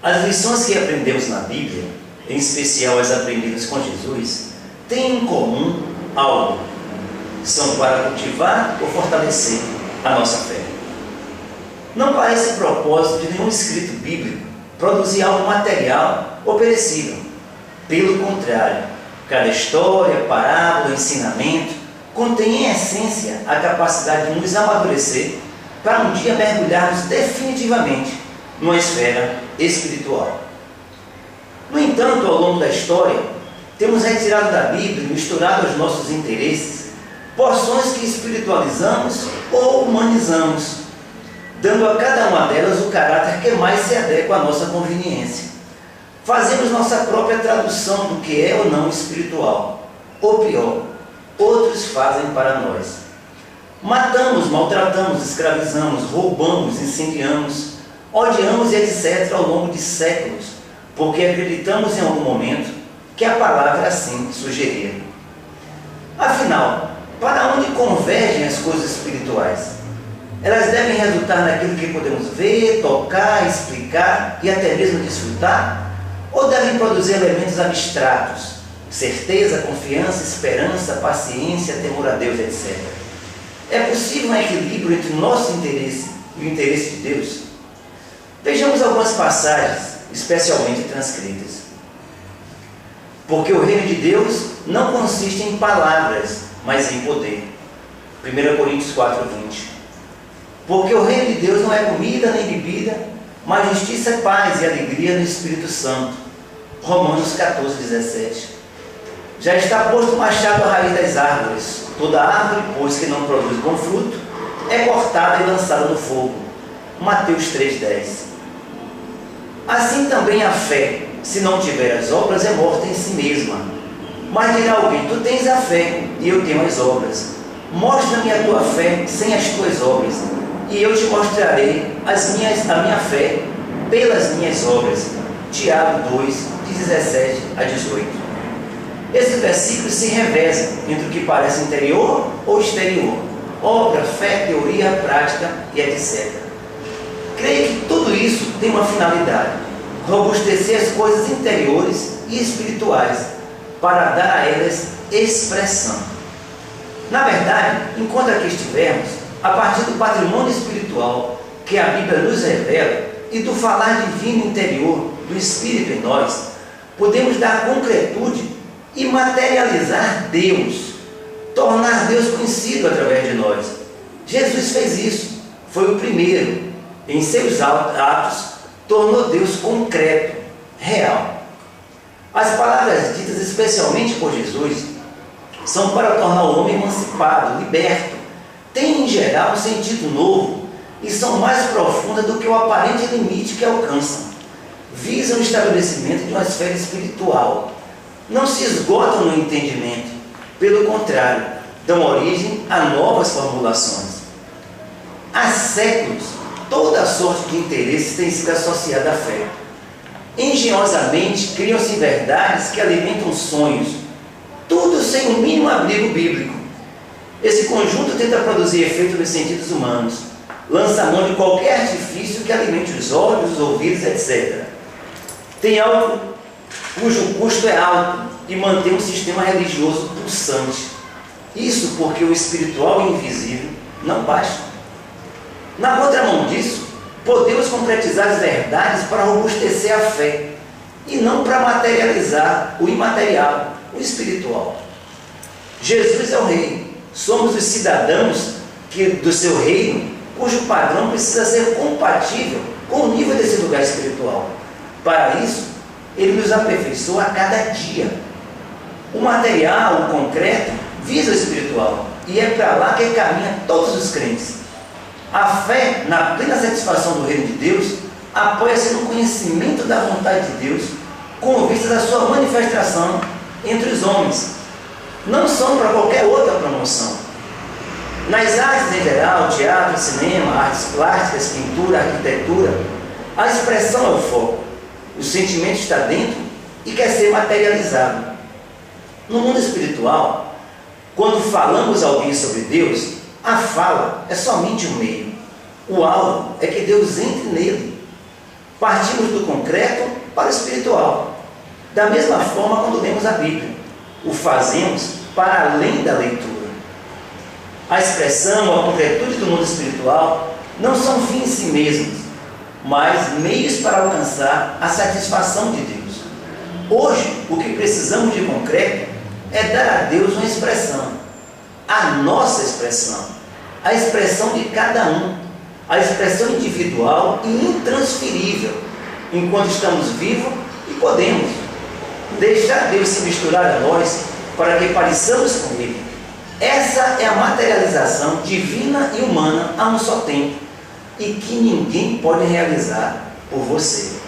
As lições que aprendemos na Bíblia, em especial as aprendidas com Jesus, têm em comum algo. São para cultivar ou fortalecer a nossa fé. Não parece propósito de nenhum escrito bíblico produzir algo material ou perecível. Pelo contrário, cada história, parábola, ensinamento contém em essência a capacidade de nos amadurecer para um dia mergulharmos definitivamente numa esfera espiritual. No entanto, ao longo da história, temos retirado da Bíblia e misturado aos nossos interesses porções que espiritualizamos ou humanizamos, dando a cada uma delas o caráter que mais se adequa à nossa conveniência. Fazemos nossa própria tradução do que é ou não espiritual, ou pior, outros fazem para nós. Matamos, maltratamos, escravizamos, roubamos, incendiamos, odiamos e etc. ao longo de séculos, porque acreditamos em algum momento que a palavra assim sugeria. Afinal, para onde convergem as coisas espirituais? Elas devem resultar naquilo que podemos ver, tocar, explicar e até mesmo desfrutar? Ou devem produzir elementos abstratos, certeza, confiança, esperança, paciência, temor a Deus, etc. É possível um equilíbrio entre o nosso interesse e o interesse de Deus? Vejamos algumas passagens, especialmente transcritas. Porque o reino de Deus não consiste em palavras, mas em poder. 1 Coríntios 4:20. Porque o reino de Deus não é comida nem bebida, mas justiça, paz e alegria no Espírito Santo. Romanos 14:17. Já está posto o machado à raiz das árvores. Toda árvore, pois, que não produz bom fruto, é cortada e lançada no fogo. Mateus 3:10. Assim também a fé, se não tiver as obras, é morta em si mesma. Mas dirá alguém: tu tens a fé e eu tenho as obras. Mostra-me a tua fé sem as tuas obras, e eu te mostrarei a minha fé pelas minhas obras. Tiago 2, de 17 a 18. Esses versículos se revezam entre o que parece interior ou exterior, obra, fé, teoria, prática e etc. Creio que tudo isso tem uma finalidade: robustecer as coisas interiores e espirituais, para dar a elas expressão. Na verdade, enquanto aqui estivermos, a partir do patrimônio espiritual que a Bíblia nos revela e do falar divino interior do Espírito em nós, podemos dar concretude e materializar Deus, tornar Deus conhecido através de nós. Jesus fez isso, foi o primeiro. Em seus atos, tornou Deus concreto, real. As palavras ditas especialmente por Jesus são para tornar o homem emancipado, liberto. Têm em geral um sentido novo e são mais profundas do que o aparente limite que alcançam. Visam o estabelecimento de uma esfera espiritual. Não se esgotam no entendimento, pelo contrário, dão origem a novas formulações. Há séculos, toda sorte de interesses tem sido associada à fé. Engenhosamente criam-se verdades que alimentam sonhos, tudo sem o mínimo abrigo bíblico. Esse conjunto tenta produzir efeito nos sentidos humanos, lança mão de qualquer artifício que alimente os olhos, os ouvidos, etc. Tem algo cujo custo é alto e mantém um sistema religioso pulsante. Isso porque o espiritual e o invisível não basta. Na contramão disso, podemos concretizar as verdades para robustecer a fé e não para materializar o imaterial, o espiritual. Jesus é o rei. Somos os cidadãos do seu reino, cujo padrão precisa ser compatível com o nível desse lugar espiritual. Para isso, ele nos aperfeiçoa a cada dia. O material, o concreto, visa o espiritual, e é para lá que caminham todos os crentes. A fé, na plena satisfação do reino de Deus, apoia-se no conhecimento da vontade de Deus, com vistas à sua manifestação entre os homens. Não são para qualquer outra promoção. Nas artes em geral, teatro, cinema, artes plásticas, pintura, arquitetura, a expressão é o foco. O sentimento está dentro e quer ser materializado. No mundo espiritual, quando falamos a alguém sobre Deus, a fala é somente um meio. O alvo é que Deus entre nele. Partimos do concreto para o espiritual. Da mesma forma, quando lemos a Bíblia, o fazemos para além da leitura. A expressão, a concretude do mundo espiritual não são fins em si mesmos, mas meios para alcançar a satisfação de Deus. Hoje, o que precisamos de concreto é dar a Deus uma expressão, a nossa expressão, a expressão de cada um, a expressão individual e intransferível, enquanto estamos vivos e podemos. Deixar Deus se misturar a nós para que pareçamos com Ele. Essa é a materialização divina e humana a um só tempo e que ninguém pode realizar por você.